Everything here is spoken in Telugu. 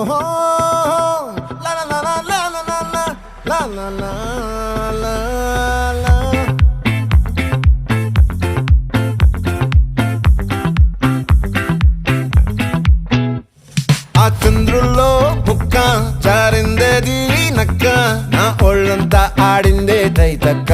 La la la la la la la la la la la la. ఆ చంద్రుల్లో ముక్క చారిందేది నక్క నా ఒళ్ళంతా ఆడిందే తైతక్క